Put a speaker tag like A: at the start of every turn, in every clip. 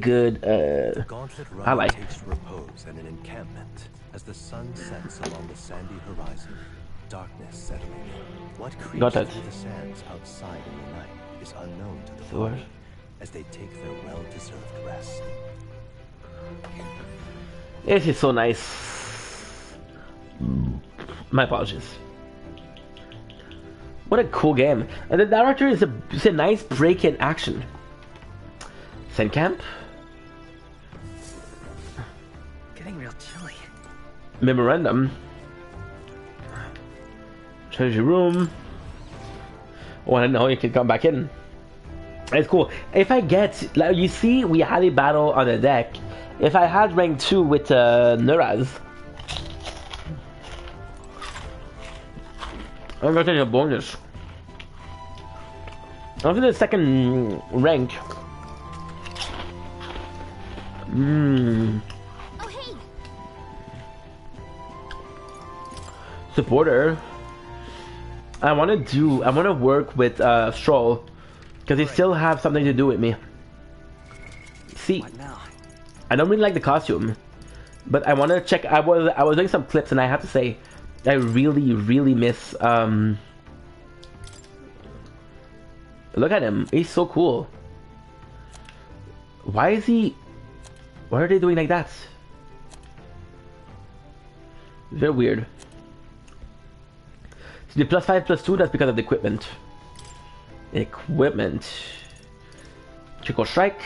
A: good.
B: Gauntlet
A: I
B: Run
A: like.
B: takes repose at an encampment as the sun sets along the sandy horizon. Darkness settling in. What creeps
A: Got it.
B: through the sands outside in the night is unknown to the
A: Sure.
B: party as they take their well-deserved rest.
A: This is so nice. My apologies. What a cool game. And the director is a nice break in action. Sand camp.
C: Getting real chilly.
A: Memorandum. Treasure room. Oh, I don't know. You can come back in. It's cool. If I get, like you see, we had a battle on the deck. If I had rank 2 with Nuraz, I'm gonna take a bonus. After the second rank.
D: Oh, hey.
A: Supporter. I want to work with Stroll because they still have something to do with me. See,
C: What now?
A: I don't really like the costume, but I want to check. I was doing some clips, and I have to say, I really miss. Look at him. He's so cool. Why is he? Why are they doing like that? They're weird. So the +5 +2, that's because of the equipment. Equipment. Trickle strike.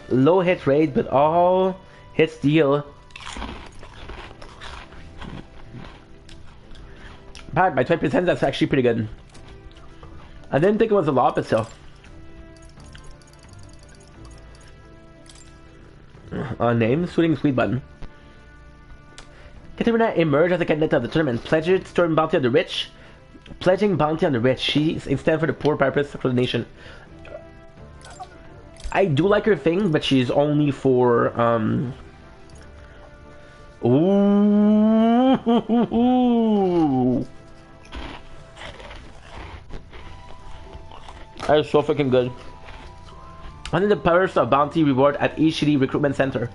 A: Low hit rate, but all hits deal. Bad by 20%, that's actually pretty good. I didn't think it was a lot, but still. Name, shooting sweet button. Katarina emerged as a candidate of the tournament, pledged storing bounty on the rich. Pledging bounty on the rich. She's instead for the poor purpose for the nation. I do like her thing, but she's only for Ooh. That is so freaking good. Under the powers of bounty reward at each city recruitment center.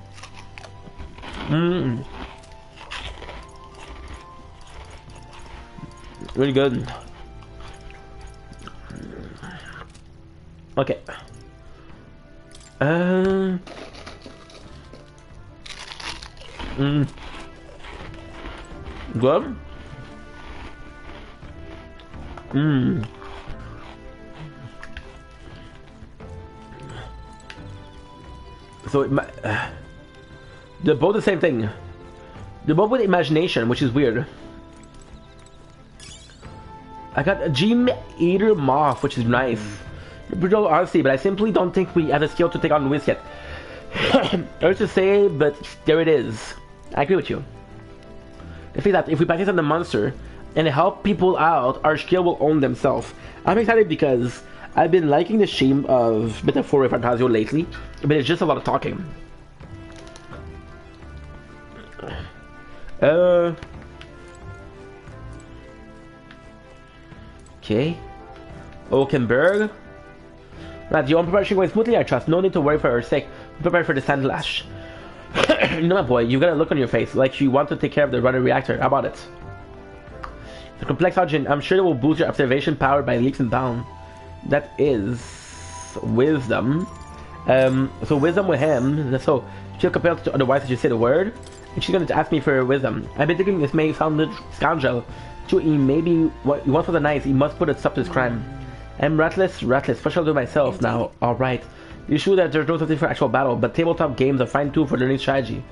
A: Really good. Okay. Good. So they're both the same thing. They're both with imagination, which is weird. I got a Gem Eater Moth, which is nice. Brutal honesty, but I simply don't think we have the skill to take on Wiz yet. Hard to say, but there it is. I agree with you. I think that if we practice on the monster and help people out, our skill will own themselves. I'm excited because I've been liking the shame of methaphor refantazio lately, but it's just a lot of talking. Okay. Oakenberg. Right, your own preparation going smoothly, I trust. No need to worry for her sake. Prepare for the sandlash. You know, my boy, you got a look on your face like you want to take care of the runner reactor. How about it? The complex engine, I'm sure it will boost your observation power by leaps and bounds. That is wisdom. So wisdom with him. So she'll compel to otherwise I should say the word. And she's going to ask me for wisdom. I've been thinking this may sound a scoundrel. To he maybe what he wants for the night. He must put a stop to his crime. I'm Ratless. What shall I do myself now? Alright. You sure that there's no something for actual battle, but tabletop games are fine too for learning strategy.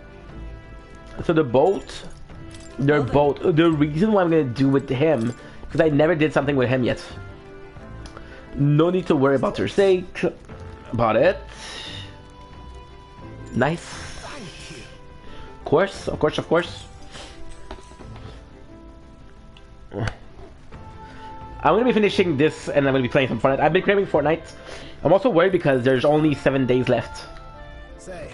A: So they're both. The reason why I'm gonna do with him, because I never did something with him yet. No need to worry about her sake. About it. Nice. Of course. I'm gonna be finishing this and I'm gonna be playing some Fortnite. I've been craving Fortnite. I'm also worried because there's only 7 days left.
E: Say,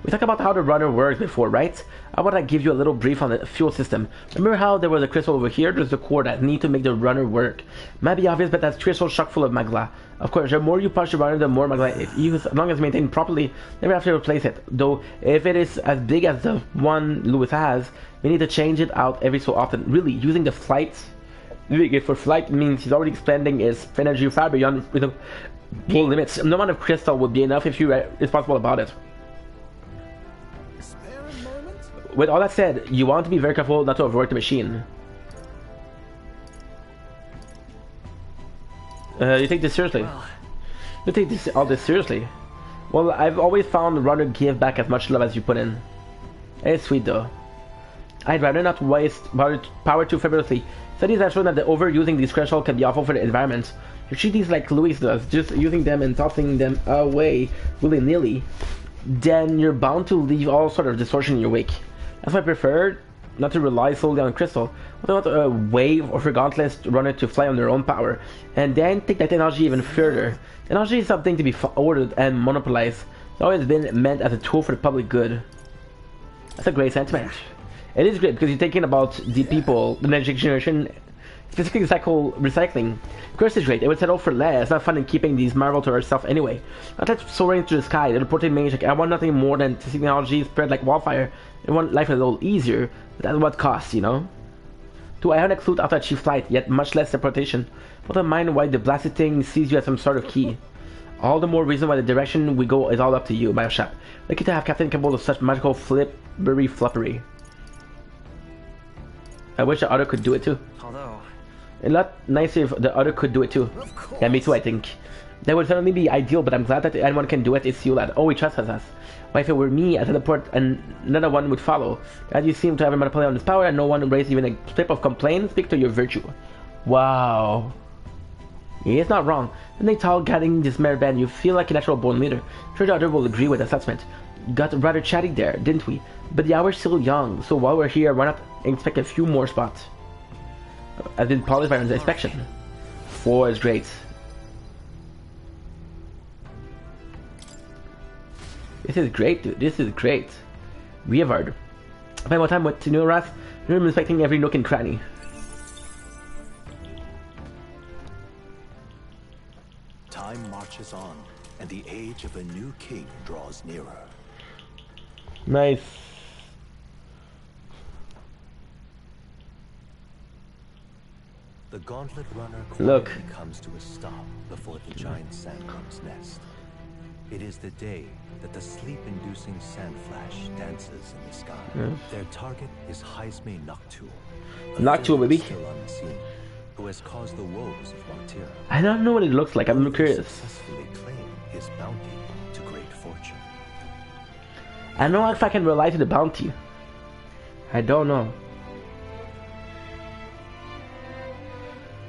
A: We talked about how the runner works before, right? I want to give you a little brief on the fuel system. Remember how there was a crystal over here? There's the core that need to make the runner work. Might be obvious, but that crystal chock full of magla. Of course, the more you push the runner, the more magla it uses. As long as maintained properly, never have to replace it. Though, if it is as big as the one Lewis has, we need to change it out every so often. Really, using the flight for flight means he's already expending his energy far beyond the full limits. No amount of crystal would be enough if you're responsible about it. With all that said, you want to be very careful not to overwork the machine. You take this seriously?
C: Well,
A: You take all this seriously? Well, I've always found rather give back as much love as you put in. It's sweet though. I'd rather not waste power too frivolously. Studies have shown that the overusing these crystals can be awful for the environment. You treat these like Louis does, just using them and tossing them away willy-nilly, then you're bound to leave all sort of distortion in your wake. That's why I prefer not to rely solely on crystal, but not a wave or regardless runner to fly on their own power, and then take that energy even further. Energy is something to be ordered and monopolized. It's always been meant as a tool for the public good. That's a great sentiment. It is great because you're thinking about the people, the next generation, specifically recycling. Of course it's great, it would settle for less, not fun in keeping these marvel to herself anyway. Not that soaring through the sky, the reported magic, I want nothing more than to see technology spread like wildfire. I want life a little easier, but at what cost, you know? Do I haven't a clue how to achieve flight, yet much less teleportation. But don't mind why the blasted thing sees you as some sort of key. All the more reason why the direction we go is all up to you, Bioshock. Lucky to have Captain capable of such magical flippery. I wish the other could do it too.
C: although,
A: A lot nicer if the other could do it too. Yeah, me too, I think. That would certainly be ideal, but I'm glad that anyone can do it. It's you, lad. Oh, he trusts us. Why, if it were me, I teleport and another one would follow. As you seem to have a monopoly on this power and no one raised even a slip of complaint, speak to your virtue. Wow. He is not wrong. Then they tall, guiding this mere band, you feel like a natural born leader. Sure, the other will agree with the assessment. Got rather chatty there, didn't we? But the hour's still young, so while we're here, why not inspect a few more spots? I've been polished by the inspection. 4 is great. This is great, dude. This is great. Rievard. I spend more time with Tenuras, inspecting every nook and cranny.
B: Time marches on, and the age of a new king draws nearer.
A: Nice.
B: The gauntlet runner
A: Look.
B: quietly comes to a stop before the giant sandworm's nest. It is the day that the sleep-inducing sand flash dances in the sky.
A: Yeah.
B: Their target is Jaime Noctul. a
A: Noctul,
B: villain
A: baby.
B: Still unseen, who has caused the woes of Martyra.
A: I don't know what it looks like. I'm
B: Will he
A: curious.
B: successfully claim his bounty to great fortune.
A: I don't know if I can rely to the bounty. I don't know.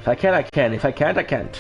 A: If I can, I can. If I can't, I can't.